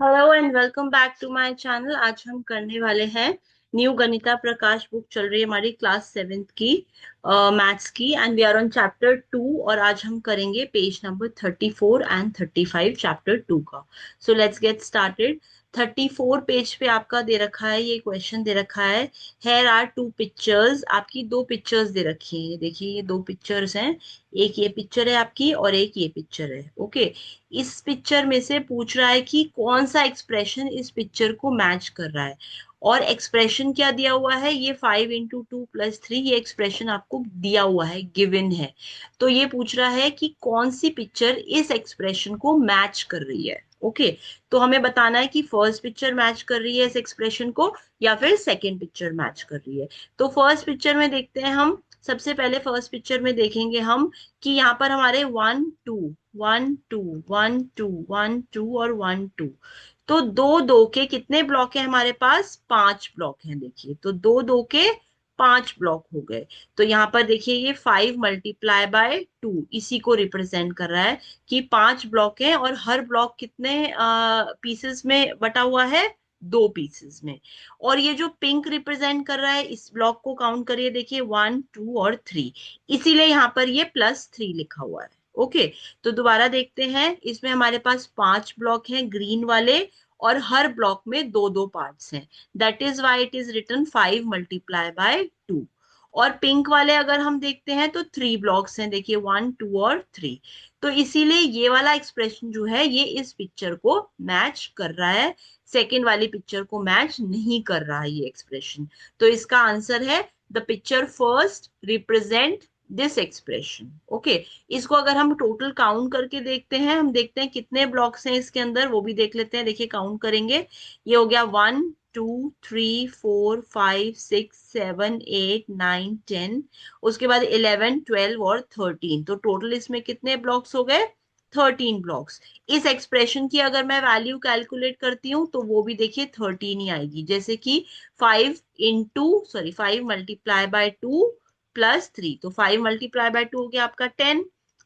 Hello and welcome back to my channel. आज हम करने वाले हैं न्यू गणिता प्रकाश बुक चल रही है हमारी क्लास 7th की मैथ्स की and we are on chapter 2 और आज हम करेंगे पेज नंबर 34 एंड 35 चैप्टर 2 का। So let's get started. 34 page पे आपका दे रखा है, ये क्वेश्चन दे रखा है। हेयर आर टू पिक्चर्स, आपकी दो पिक्चर्स दे रखी हैं। ये देखिए, ये दो पिक्चर्स हैं। एक ये पिक्चर है आपकी और एक ये पिक्चर है। ओके, इस पिक्चर में से पूछ रहा है कि कौन सा एक्सप्रेशन इस पिक्चर को मैच कर रहा है। और एक्सप्रेशन क्या दिया हुआ है, ये 5 × 2 + 3, ये एक्सप्रेशन आपको दिया हुआ है, गिवन है। तो ये पूछ रहा है कि कौन सी पिक्चर इस एक्सप्रेशन को मैच कर रही है। ओके, तो हमें बताना है कि फर्स्ट पिक्चर मैच कर रही है इस एक्सप्रेशन को या फिर सेकेंड पिक्चर मैच कर रही है। तो फर्स्ट पिक्चर में देखते हैं हम। सबसे पहले फर्स्ट पिक्चर में देखेंगे हम कि यहाँ पर हमारे 1 2 1 2 1 2 1 2 और 1 2। तो दो दो के कितने ब्लॉक हैं हमारे पास? 5 ब्लॉक हैं। देखिए, तो दो दो के 5 ब्लॉक हो गए। तो यहाँ पर देखिए, ये 5 × 2 इसी को रिप्रेजेंट कर रहा है कि 5 ब्लॉक हैं और हर ब्लॉक कितने पीसेस में बटा हुआ है? 2 पीसेस में। और ये जो पिंक रिप्रेजेंट कर रहा है, इस ब्लॉक को काउंट करिए, देखिए 1 2 और 3, इसीलिए यहाँ पर ये +3 लिखा हुआ है। ओके, तो दोबारा देखते हैं। इसमें हमारे पास 5 ब्लॉक हैं ग्रीन वाले और हर ब्लॉक में दो दो पार्ट्स हैं। That is why it is written 5 × 2। और पिंक वाले अगर हम देखते हैं तो 3 ब्लॉक्स हैं, देखिए 1 2 और 3। तो इसीलिए ये वाला एक्सप्रेशन जो है ये इस पिक्चर को मैच कर रहा है, सेकेंड वाली पिक्चर को मैच नहीं कर रहा है ये एक्सप्रेशन। तो इसका आंसर है the picture first represent this expression. Okay, इसको अगर हम टोटल काउंट करके देखते हैं, हम देखते हैं कितने ब्लॉक्स हैं इसके अंदर, वो भी देख लेते हैं। देखिए, काउंट करेंगे। ये हो गया 1 2 3 4 5 6 7 8 9 10। उसके बाद 11 12 और 13। तो टोटल इसमें कितने ब्लॉक्स हो गए? 13 ब्लॉक्स। इस एक्सप्रेशन की अगर मैं वैल्यू कैलकुलेट करती हूँ तो वो भी देखिए 13 ही आएगी। जैसे कि 5 × 2 + 3, तो 5 × 2 हो गया आपका 10,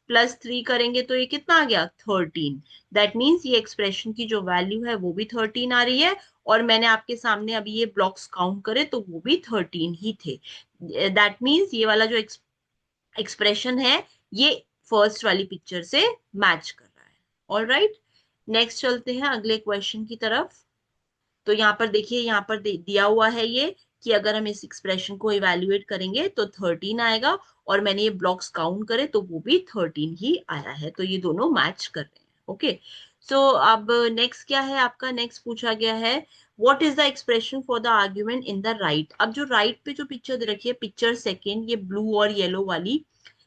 +3 करेंगे तो ये कितना आ गया? 13। दैट मीन्स ये एक्सप्रेशन की जो वैल्यू है वो भी 13 आ रही है। और मैंने आपके सामने अभी ये ब्लॉक्स काउंट करे तो वो भी 13 ही थे। दैट मीन्स ये वाला जो एक्सप्रेशन है ये फर्स्ट वाली पिक्चर से मैच कर रहा है। ऑल राइट, नेक्स्ट चलते हैं अगले क्वेश्चन की तरफ। तो यहाँ पर देखिए, यहाँ पर दिया हुआ है ये कि अगर हम इस एक्सप्रेशन को इवेल्युएट करेंगे तो 13 आएगा। और मैंने ये ब्लॉक्स काउंट करे तो वो भी 13 ही आया है। तो ये दोनों मैच कर रहे हैं। ओके, सो अब नेक्स्ट क्या है आपका? नेक्स्ट पूछा गया है what is the expression for the argument in the right. अब जो राइट पे जो पिक्चर दे रखी है, पिक्चर सेकेंड, ये ब्लू और येलो वाली,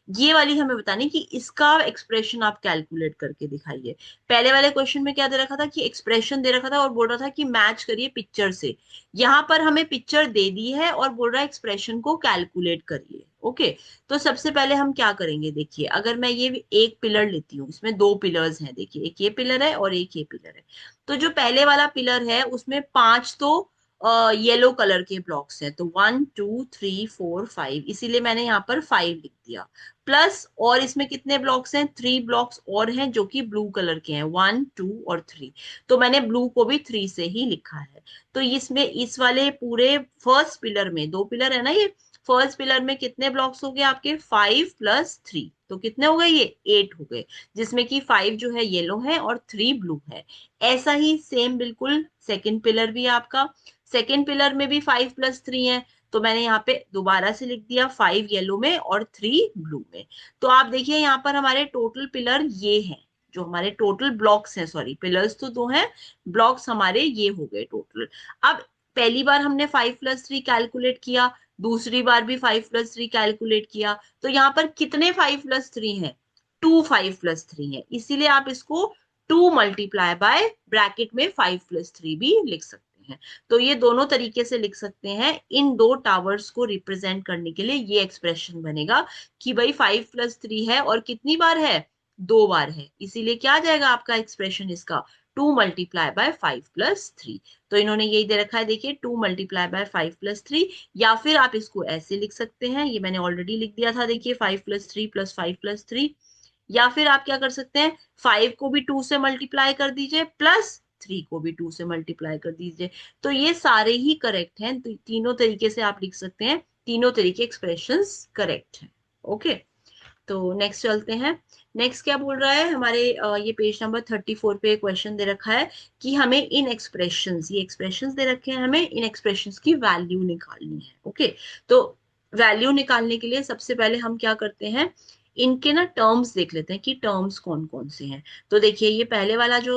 ये वाली हमें बतानी कि इसका एक्सप्रेशन आप कैलकुलेट करके दिखाइए। पहले वाले क्वेश्चन में क्या दे रखा था कि एक्सप्रेशन दे रखा था और बोल रहा था कि मैच करिए पिक्चर से। यहाँ पर हमें पिक्चर दे दी है और बोल रहा है एक्सप्रेशन को कैलकुलेट करिए। ओके, तो सबसे पहले हम क्या करेंगे, देखिए अगर मैं ये एक पिलर लेती हूँ, इसमें दो पिलर्स हैं, देखिए एक ये पिलर है और एक ये पिलर है। तो जो पहले वाला पिलर है उसमें 5 तो येलो कलर के ब्लॉक्स हैं, तो 1 2 3 4 5, इसीलिए मैंने यहाँ पर 5 लिख दिया। प्लस और इसमें कितने ब्लॉक्स हैं? 3 ब्लॉक्स और हैं जो कि ब्लू कलर के हैं, 1 2 और 3। तो मैंने ब्लू को भी 3 से ही लिखा है। तो इसमें इस वाले पूरे फर्स्ट पिलर में, दो पिलर है ना ये, फर्स्ट पिलर में कितने ब्लॉक्स हो गए आपके? 5 + 3, तो कितने हो गए? ये 8 हो गए, जिसमें कि 5 जो है येलो है और 3 ब्लू है। ऐसा ही सेम बिल्कुल सेकंड पिलर भी है आपका। सेकंड पिलर में भी 5 + 3 है, तो मैंने यहाँ पे दोबारा से लिख दिया 5 येलो में और 3 ब्लू में। तो आप देखिए यहाँ पर हमारे टोटल पिलर ये हैं, जो हमारे टोटल ब्लॉक्स हैं, सॉरी पिलर्स तो दो हैं, ब्लॉक्स हमारे ये हो गए टोटल। अब पहली बार हमने 5 + 3 कैलकुलेट किया, दूसरी बार भी 5 + 3 कैलकुलेट किया, तो यहाँ पर कितने 5 + 3 है? 5 + 3 है। इसीलिए आप इसको 2 × ब्रैकेट में 5 + 3 भी लिख सकते हैं। तो ये दोनों तरीके से लिख सकते हैं। इन दो टावर्स को रिप्रेजेंट करने के लिए ये एक्सप्रेशन बनेगा कि भाई 5 + 3 है और कितनी बार है? 2 बार है। इसीलिए क्या आ जाएगा आपका एक्सप्रेशन इसका? 2 × 5 + 3। तो इन्होंने यही दे रखा है, देखिए 2 × 5 + 3। या फिर आप इसको ऐसे लिख सकते हैं, ये मैंने ऑलरेडी लिख दिया था, देखिए 5 + 3 + 5 + 3। या फिर आप क्या कर सकते हैं, 5 को भी 2 से मल्टीप्लाई कर दीजिए प्लस 3 को भी 2 से मल्टीप्लाई कर दीजिए। तो ये सारे ही करेक्ट हैं, तो तीनों तरीके से आप लिख सकते हैं, तीनों तरीके एक्सप्रेशंस करेक्ट हैं। ओके, तो नेक्स्ट चलते हैं। नेक्स्ट क्या बोल रहा है हमारे ये पेज नंबर 34 पे क्वेश्चन दे रखा है कि हमें इन एक्सप्रेशंस, ये एक्सप्रेशंस दे रखे हैं, हमें इन एक्सप्रेशंस की वैल्यू निकालनी है। ओके, तो वैल्यू निकालने के लिए सबसे पहले हम क्या करते हैं, इनके ना टर्म्स देख लेते हैं कि टर्म्स कौन कौन से हैं। तो देखिए ये पहले वाला जो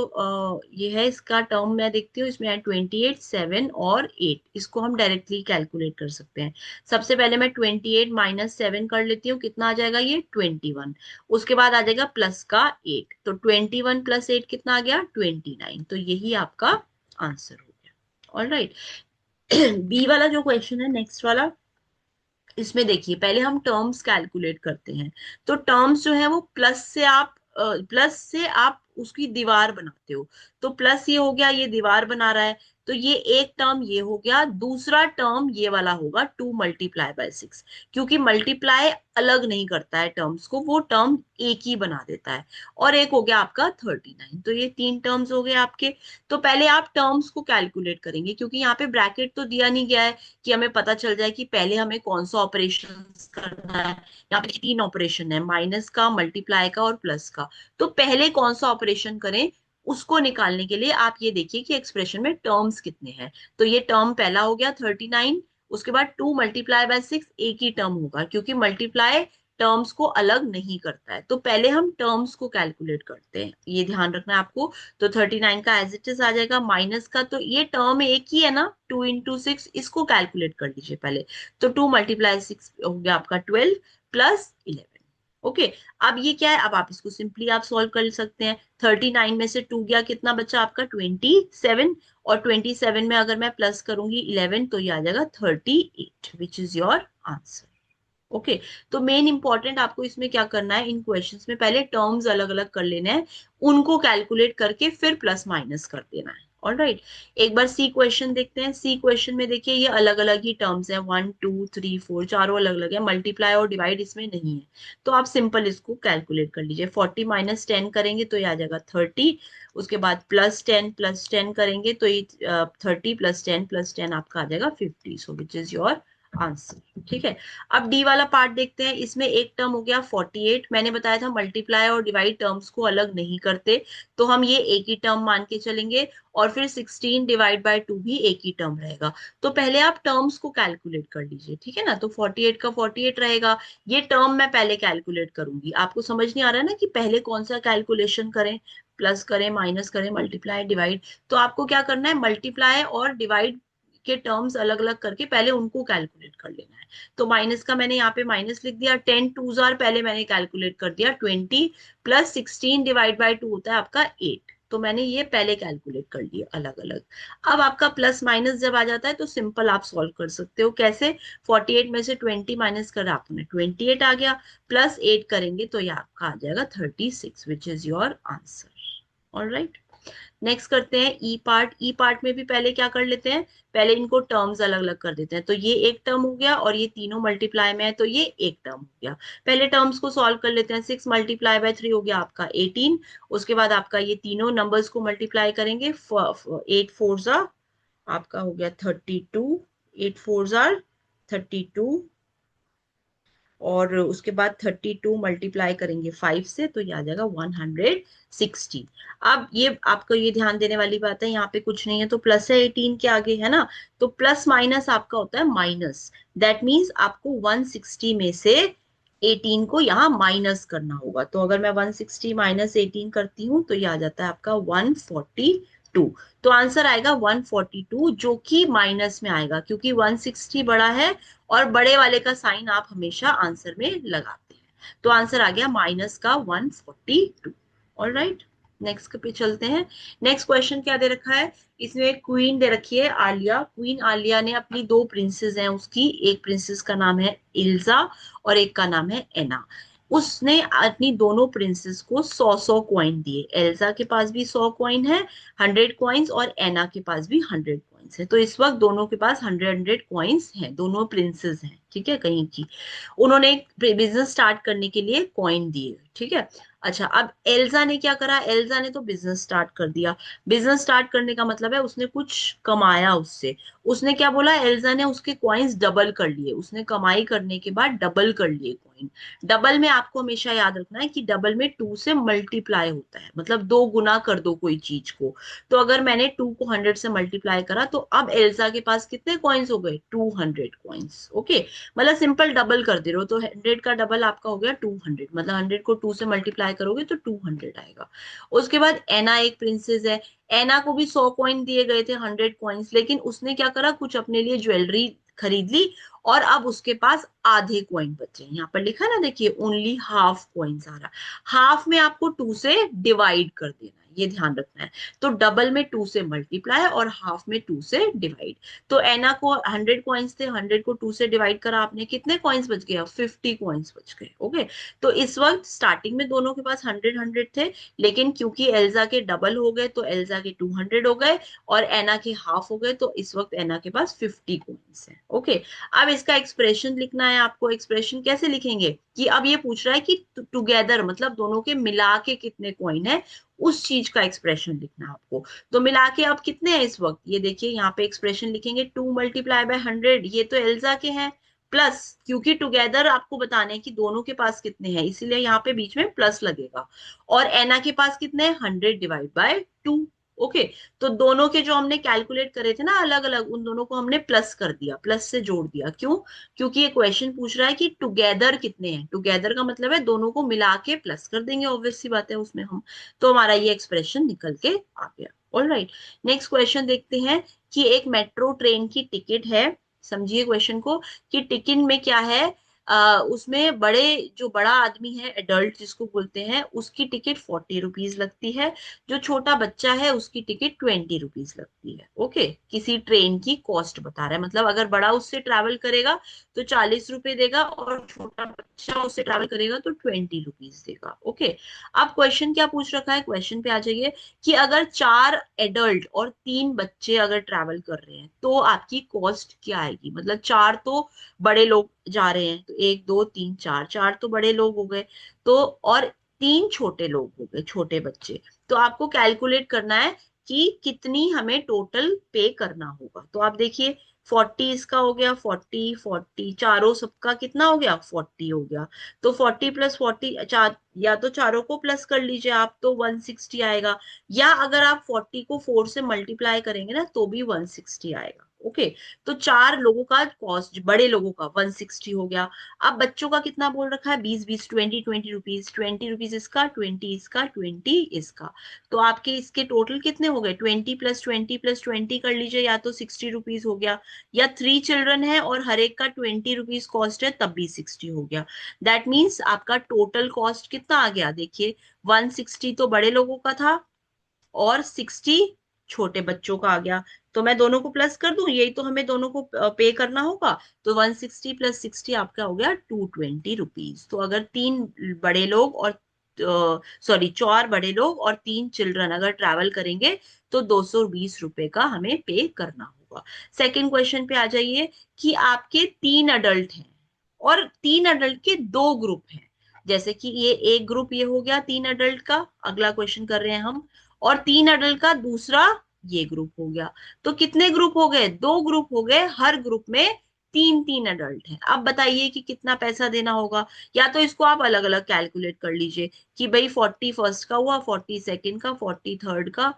ये है, इसका टर्म मैं देखती हूँ, इसमें है 28, 7 और 8। इसको हम डायरेक्टली कैलकुलेट कर सकते हैं। सबसे पहले मैं 28 माइनस 7 कर लेती हूँ, कितना आ जाएगा ये 21। उसके बाद आ जाएगा प्लस का 8, तो 21 प्लस 8 कितना आ गया 29। तो यही आपका आंसर हो गया। ऑलराइट, बी वाला जो क्वेश्चन है नेक्स्ट वाला, इसमें देखिए पहले हम टर्म्स कैलकुलेट करते हैं। तो टर्म्स जो है वो प्लस से आप उसकी दीवार बनाते हो। तो प्लस ये हो गया, ये दीवार बना रहा है, तो ये एक टर्म ये हो गया, दूसरा टर्म ये वाला होगा 2 × 6, क्योंकि मल्टीप्लाई अलग नहीं करता है टर्म्स को, वो टर्म एक ही बना देता है। और एक हो गया आपका 39। तो ये 3 टर्म्स हो गए आपके। तो पहले आप टर्म्स को कैलकुलेट करेंगे, क्योंकि यहाँ पे ब्रैकेट तो दिया नहीं गया है कि हमें पता चल जाए कि पहले हमें कौन सा ऑपरेशन करना है। यहाँ पे 3 ऑपरेशन है, माइनस का, मल्टीप्लाई का और प्लस का। तो पहले कौन सा ऑपरेशन करें, उसको निकालने के लिए आप ये देखिए कि एक्सप्रेशन में टर्म्स कितने हैं। तो ये टर्म पहला हो गया 39, उसके बाद 2 × 6 एक ही टर्म होगा, क्योंकि मल्टीप्लाई टर्म्स को अलग नहीं करता है। तो पहले हम टर्म्स को कैलकुलेट करते हैं, ये ध्यान रखना है आपको। तो 39 का एज इट इज आ जाएगा, माइनस का तो ये टर्म एक ही है ना, 2 × 6, इसको कैलकुलेट कर लीजिए पहले। तो 2 × 6 हो गया आपका 12 प्लस 11। ओके, अब ये क्या है, अब आप इसको सिंपली आप सॉल्व कर सकते हैं। 39 में से 2 गया, कितना बचा आपका 27, और 27 में अगर मैं प्लस करूंगी 11 तो ये आ जाएगा 38, which is your answer. Okay, तो मेन इंपॉर्टेंट आपको इसमें क्या करना है, इन क्वेश्चंस में पहले टर्म्स अलग अलग कर लेने हैं, उनको कैलकुलेट करके फिर प्लस माइनस कर देना है। ऑलराइट, एक बार सी क्वेश्चन देखते हैं। सी क्वेश्चन में देखिए ये अलग अलग ही टर्म्स हैं, 1 2 3 4, चारों अलग अलग है, मल्टीप्लाई और डिवाइड इसमें नहीं है। तो आप सिंपल इसको कैलकुलेट कर लीजिए। 40 माइनस 10 करेंगे तो ये आ जाएगा 30। उसके बाद +10 करेंगे तो ये 30 +10 +10 आपका आ जाएगा 50। सो विच इज योर आंसर। ठीक है, अब डी वाला पार्ट देखते हैं। इसमें एक टर्म हो गया 48, मैंने बताया था मल्टीप्लाई और डिवाइड टर्म्स को अलग नहीं करते, तो हम ये एक ही टर्म मान के चलेंगे। और फिर 16 डिवाइड बाय 2 भी एक ही टर्म रहेगा। तो पहले आप टर्म्स को कैलकुलेट कर लीजिए, ठीक है ना। तो 48 का 48 रहेगा, ये टर्म मैं पहले कैलकुलेट करूंगी। आपको समझ नहीं आ रहा है ना कि पहले कौन सा कैलकुलेशन करें, प्लस करें, माइनस करें, मल्टीप्लाई, डिवाइड। तो आपको क्या करना है, मल्टीप्लाई और डिवाइड के टर्म्स अलग अलग करके पहले उनको कैलकुलेट कर लेना है। तो माइनस का मैंने यहाँ पे माइनस लिख दिया, 10 2 पहले मैंने कैलकुलेट कर दिया 20, प्लस 16 डिवाइड बाय 2 होता है आपका 8। तो मैंने ये पहले कैलकुलेट कर लिया अलग अलग। अब आपका प्लस माइनस जब आ जाता है तो सिंपल आप सॉल्व कर सकते हो। कैसे, 48 में से 20 माइनस कर आपने 28 आ गया, प्लस 8 करेंगे तो ये आपका आ जाएगा 36, which is your answer. Alright, next करते हैं ई पार्ट। ई पार्ट में भी पहले क्या कर लेते हैं, पहले इनको टर्म्स अलग अलग कर देते हैं। तो ये एक टर्म हो गया और ये तीनों मल्टीप्लाई में है, तो ये एक टर्म हो गया। पहले टर्म्स को सॉल्व कर लेते हैं। 6 × 3 हो गया आपका 18। उसके बाद आपका ये तीनों नंबर्स को मल्टीप्लाई करेंगे, 8 4 आपका हो गया 32, 8 4 32, और उसके बाद 32 मल्टीप्लाई करेंगे 5 से तो ये आ जाएगा 160। अब ये आपको ये ध्यान देने वाली बात है, यहाँ पे कुछ नहीं है तो प्लस है 18 के आगे, है ना। तो प्लस माइनस आपका होता है माइनस, दैट मीन्स आपको 160 में से 18 को यहाँ माइनस करना होगा। तो अगर मैं 160 माइनस 18 करती हूँ तो ये आ जाता है आपका 142। तो आंसर आएगा 142, जो कि माइनस में आएगा क्योंकि 160 बड़ा है और बड़े वाले का साइन आप हमेशा आंसर में लगाते हैं। तो आंसर आ गया माइनस का 142। ऑलराइट, नेक्स्ट पे चलते हैं। नेक्स्ट क्वेश्चन क्या दे रखा है, इसमें क्वीन दे रखी है आलिया। क्वीन आलिया ने अपनी 2 प्रिंसेस हैं उसकी, एक प्रिंसेस का नाम है इल्जा और एक का नाम है एना। उसने अपनी दोनों प्रिंसेस को 100 कॉइन दिए। एल्जा के पास भी 100 कॉइन है, 100 कॉइन्स, और एना के पास भी 100 कॉइन्स है। तो इस वक्त दोनों के पास 100 कॉइन्स हैं, दोनों प्रिंसेस हैं। ठीक है, कहीं की। उन्होंने एक बिजनेस स्टार्ट करने के लिए कॉइन दिए, ठीक है। अच्छा, अब एल्जा ने क्या करा, एल्जा ने तो बिजनेस स्टार्ट कर दिया। बिजनेस स्टार्ट करने का मतलब है उसने कुछ कमाया उससे। उसने क्या बोला, एल्जा ने उसके कॉइन्स डबल कर लिए, उसने कमाई करने के बाद डबल कर लिए कॉइन। डबल में आपको हमेशा याद रखना है कि डबल में टू से मल्टीप्लाई होता है, मतलब दो गुना कर दो कोई चीज को। तो अगर मैंने टू को 100 से मल्टीप्लाई करा तो अब एल्सा के पास कितने कॉइन्स हो गए, 200 कॉइन्स। ओके, मतलब सिंपल डबल कर दे रहे हो तो 100 का डबल आपका हो गया 200, मतलब 100 को 2 से मल्टीप्लाई करोगे तो 200 आएगा। उसके बाद एना एक प्रिंसेस है। एना को भी 100 कॉइन दिए गए थे, 100 कॉइन्स, लेकिन उसने क्या करा, कुछ अपने लिए ज्वेलरी खरीद ली और अब उसके पास आधे कॉइन बचे। यहाँ पर लिखा ना, देखिए ओनली हाफ कॉइन्स आ रहा। हाफ में आपको 2 से डिवाइड कर देना है, ये ध्यान रखना है। तो डबल में 2 से मल्टीप्लाई और हाफ में 2 से डिवाइड। तो एना को 100 कॉइन्स थे, 100 को 2 से डिवाइड करा आपने, कितने कॉइन्स बच गए, 50 कॉइन्स बच गए। ओके, तो इस वक्त स्टार्टिंग में दोनों के पास 100 थे, लेकिन क्योंकि एल्जा के डबल हो गए तो एल्जा के 200 हो गए और एना के हाफ हो गए, तो इस वक्त एना के पास 50 कॉइन्स है। ओके, अब इसका एक्सप्रेशन लिखना है आपको। एक्सप्रेशन कैसे लिखेंगे, कि अब ये पूछ रहा है कि टुगेदर मतलब दोनों के मिला के कितने कॉइन है, उस चीज का एक्सप्रेशन लिखना है आपको। तो मिला के अब कितने हैं इस वक्त, ये देखिए यहाँ पे एक्सप्रेशन लिखेंगे, 2 × 100, ये तो एल्जा के हैं, प्लस क्योंकि टुगेदर आपको बताने हैं कि दोनों के पास कितने हैं, इसीलिए यहाँ पे बीच में प्लस लगेगा। और एना के पास कितने हैं, 100/2। ओके, तो दोनों के जो हमने कैलकुलेट करे थे ना अलग अलग, उन दोनों को हमने प्लस कर दिया, प्लस से जोड़ दिया। क्यों, क्योंकि ये क्वेश्चन पूछ रहा है कि टुगेदर कितने हैं। टुगेदर का मतलब है दोनों को मिला के प्लस कर देंगे, ऑब्वियस सी बात है उसमें हम। तो हमारा ये एक्सप्रेशन निकल के आ गया। ऑल राइट, नेक्स्ट क्वेश्चन देखते हैं कि एक मेट्रो ट्रेन की टिकट है। समझिए क्वेश्चन को, कि टिकट में क्या है, उसमें बड़े, जो बड़ा आदमी है एडल्ट जिसको बोलते हैं, उसकी टिकट 40 रुपीज लगती है। जो छोटा बच्चा है उसकी टिकट 20 रुपीज लगती है। ओके, किसी ट्रेन की कॉस्ट बता रहा है, मतलब अगर बड़ा उससे ट्रैवल करेगा तो 40 रुपए देगा और छोटा बच्चा उससे ट्रैवल करेगा तो 20 रुपीज देगा। ओके, अब क्वेश्चन क्या पूछ रखा है, क्वेश्चन पे आ जाइए, कि अगर 4 एडल्ट और 3 बच्चे अगर ट्रैवल कर रहे हैं तो आपकी कॉस्ट क्या आएगी। मतलब 4 तो बड़े लोग जा रहे हैं, तो 1 2 3 4, 4 तो बड़े लोग हो गए, तो और 3 छोटे लोग हो गए, छोटे बच्चे। तो आपको कैलकुलेट करना है कि कितनी हमें टोटल पे करना होगा। तो आप देखिए, 40 इसका हो गया, 40 40 चारों सबका कितना हो गया, 40 हो गया। तो 40 + 40 चार, या तो चारों को प्लस कर लीजिए आप, तो 160 आएगा। या अगर आप 40 को 4 से मल्टीप्लाई करेंगे ना तो भी 160 आएगा। ओके, तो 4 लोगों का कॉस्ट, बड़े लोगों का 160 हो गया। अब बच्चों का कितना बोल रखा है, 20 20, 20 20 रुपीज, 20 रुपीज इसका, 20 इसका, 20 इसका। तो आपके इसके टोटल कितने हो गए, 20 + 20 + 20 कर लीजिए, या तो 60 रुपीज हो गया। या 3 चिल्ड्रन है और हर एक का 20 रुपीज कॉस्ट है, तब भी 60 हो गया। दैट मीन्स आपका टोटल कॉस्ट कितना आ गया, देखिए 160 तो बड़े लोगों का था और 60 छोटे बच्चों का आ गया। तो मैं दोनों को प्लस कर दूं, यही तो हमें दोनों को पे करना होगा। तो 160 + 60 आपका हो गया 220 रुपीज। तो अगर 3 बड़े लोग और, सॉरी 4 बड़े लोग और 3 चिल्ड्रन अगर ट्रैवल करेंगे तो 220 रुपए का हमें पे करना होगा। सेकंड क्वेश्चन पे आ जाइए, कि आपके 3 अडल्ट हैं और 3 अडल्ट के 2 ग्रुप हैं। जैसे कि ये एक ग्रुप ये हो गया 3 अडल्ट का, अगला क्वेश्चन कर रहे हैं हम, और 3 अडल्ट का दूसरा ये ग्रुप हो गया। तो कितने ग्रुप हो गए, 2 ग्रुप हो गए, हर ग्रुप में 3 3 अडल्ट हैं। अब बताइए कि कितना पैसा देना होगा। या तो इसको आप अलग अलग कैलकुलेट कर लीजिए, कि भाई 40 फर्स्ट का हुआ, 40 सेकंड का, 40 थर्ड का,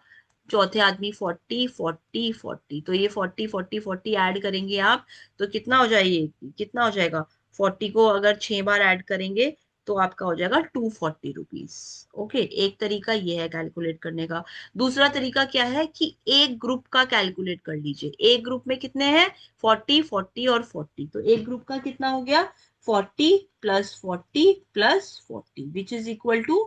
चौथे आदमी 40 40 40, तो ये 40 40 40 ऐड करेंगे आप, तो कितना हो जाएगा, कितना हो जाएगा, 40 को अगर 6 बार ऐड करेंगे तो आपका हो जाएगा 240 रुपीज। ओके, एक तरीका ये है कैलकुलेट करने का। दूसरा तरीका क्या है, कि एक ग्रुप का कैलकुलेट कर लीजिए। एक ग्रुप में कितने हैं, 40 40 और 40, तो एक ग्रुप का कितना हो गया, 40 + 40 + 40 which is equal to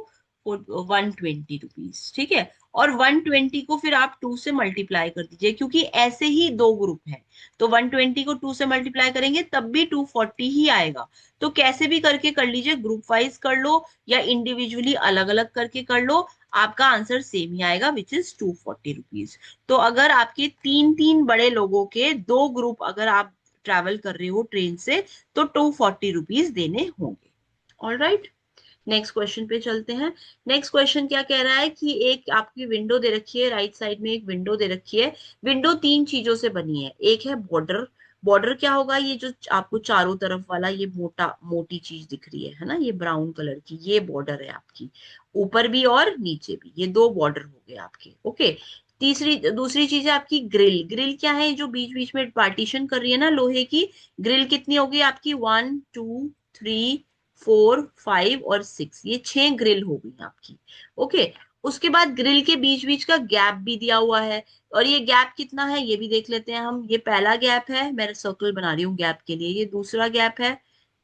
120 rupees. ठीक है, और 120 को फिर आप 2 से मल्टीप्लाई कर दीजिए, क्योंकि ऐसे ही 2 ग्रुप हैं। तो 120 को 2 से मल्टीप्लाई करेंगे तब भी 240 ही आएगा। तो कैसे भी करके कर लीजिए, ग्रुप वाइज कर लो या इंडिविजुअली अलग अलग करके कर लो, आपका आंसर सेम ही आएगा, विच इज 240 रुपीज। तो अगर आपके 3 3 बड़े लोगों के 2 ग्रुप अगर आप ट्रैवल कर रहे हो ट्रेन से तो 240 रुपीज देने होंगे। ऑल राइट, नेक्स्ट क्वेश्चन पे चलते हैं। नेक्स्ट क्वेश्चन क्या कह रहा है कि एक आपकी विंडो दे रखी है, राइट साइड में एक विंडो दे रखी है। विंडो तीन चीजों से बनी है, एक है बॉर्डर। बॉर्डर क्या होगा, ये जो आपको चारों तरफ वाला ये मोटा मोटी चीज दिख रही है ना, ये ब्राउन कलर की, ये बॉर्डर है आपकी, ऊपर भी और नीचे भी, ये दो बॉर्डर हो गए आपके। ओके, तीसरी दूसरी चीज है आपकी ग्रिल। ग्रिल क्या है, जो बीच बीच में पार्टीशन कर रही है ना लोहे की। ग्रिल कितनी होगी आपकी, 1 2 3 4 5 और 6, ये 6 ग्रिल हो गई आपकी। ओके, उसके बाद ग्रिल के बीच बीच का गैप भी दिया हुआ है, और ये गैप कितना है ये भी देख लेते हैं हम। ये पहला गैप है, मैं सर्कल बना रही हूँ गैप के लिए, ये दूसरा गैप है,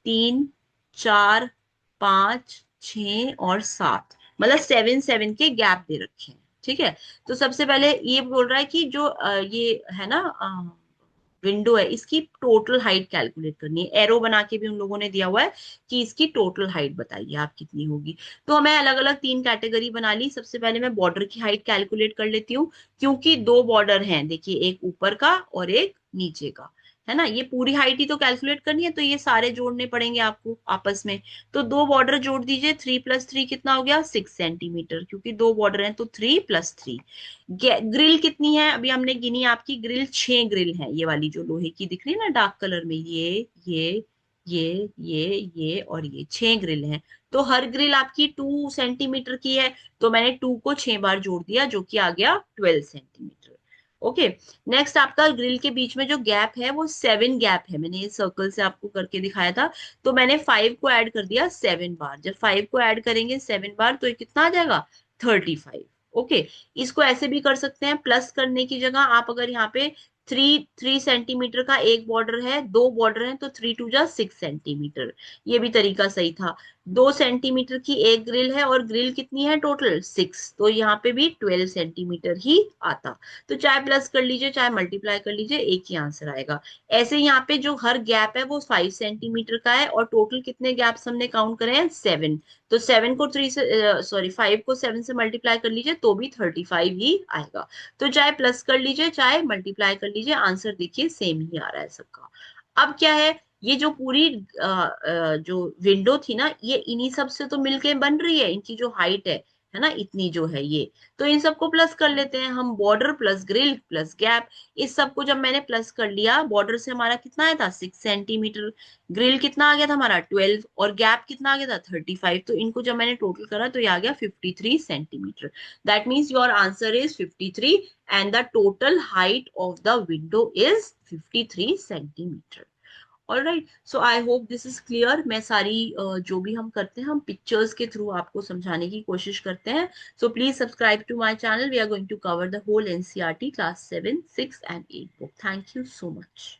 3 4 5 6 और 7, मतलब 7 7 के गैप दे रखे हैं। ठीक है, तो सबसे पहले ये बोल रहा है कि जो ये है ना विंडो है, इसकी टोटल हाइट कैलकुलेट करनी है। एरो बना के भी उन लोगों ने दिया हुआ है कि इसकी टोटल हाइट बताइए आप कितनी होगी। तो मैं अलग अलग तीन कैटेगरी बना ली। सबसे पहले मैं बॉर्डर की हाइट कैलकुलेट कर लेती हूँ, क्योंकि दो बॉर्डर हैं, देखिए एक ऊपर का और एक नीचे का, है ना। ये पूरी हाइट ही तो कैलकुलेट करनी है, तो ये सारे जोड़ने पड़ेंगे आपको आपस में। तो दो बॉर्डर जोड़ दीजिए, 3 + 3 कितना हो गया, 6 सेंटीमीटर, क्योंकि दो बॉर्डर हैं तो 3 + 3। ग्रिल कितनी है, अभी हमने गिनी, आपकी ग्रिल 6 ग्रिल है, ये वाली जो लोहे की दिख रही है ना डार्क कलर में, ये और ये 6 ग्रिल है। तो हर ग्रिल आपकी 2 सेंटीमीटर की है, तो मैंने 2 को 6 बार जोड़ दिया, जो कि आ गया 12 सेंटीमीटर। ओके, नेक्स्ट आपका ग्रिल के बीच में जो गैप है वो 7 गैप है, मैंने ये सर्कल से आपको करके दिखाया था। तो मैंने 5 को ऐड कर दिया 7 बार, जब 5 को ऐड करेंगे 7 बार तो ये कितना आ जाएगा, 35। ओके, इसको ऐसे भी कर सकते हैं, प्लस करने की जगह आप अगर यहाँ पे 3 3 सेंटीमीटर का एक बॉर्डर है, दो बॉर्डर है, तो 3 2 जा 6 सेंटीमीटर, ये भी तरीका सही था। 2 सेंटीमीटर की एक ग्रिल है, और ग्रिल कितनी है टोटल 6, तो यहाँ पे भी 12 सेंटीमीटर ही आता। तो चाहे प्लस कर लीजिए चाहे मल्टीप्लाई कर लीजिए, एक ही आंसर आएगा। ऐसे यहाँ पे जो हर गैप है वो 5 सेंटीमीटर का है, और टोटल कितने गैप्स हमने काउंट करे हैं, 7। तो 7 को 3 से सॉरी 5 को 7 से मल्टीप्लाई कर लीजिए तो भी 35 ही आएगा। तो चाहे प्लस कर लीजिए चाहे मल्टीप्लाई कर लीजिए, आंसर देखिए सेम ही आ रहा है सबका। अब क्या है, ये जो पूरी जो विंडो थी ना, ये इन्हीं सब से तो मिलके बन रही है, इनकी जो हाइट है ना, इतनी जो है ये। तो इन सबको प्लस कर लेते हैं हम, border plus grill plus gap. इस सबको जब मैंने प्लस कर लिया, बॉर्डर से हमारा कितना आया था, 6 सेंटीमीटर, ग्रिल कितना आ गया था हमारा 12, और गैप कितना आ गया था 35। तो इनको जब मैंने टोटल करा तो ये आ गया 53 centimetre. That means your answer is 53, and the total height of the window is 53 centimetre. All right, so I hope this is clear. मैं सारी जो भी हम करते हैं हम पिक्चर्स के थ्रू आपको समझाने की कोशिश करते हैं। So please subscribe to my channel, we are going to cover the whole NCERT class 7 6 and 8 book. Thank you so much.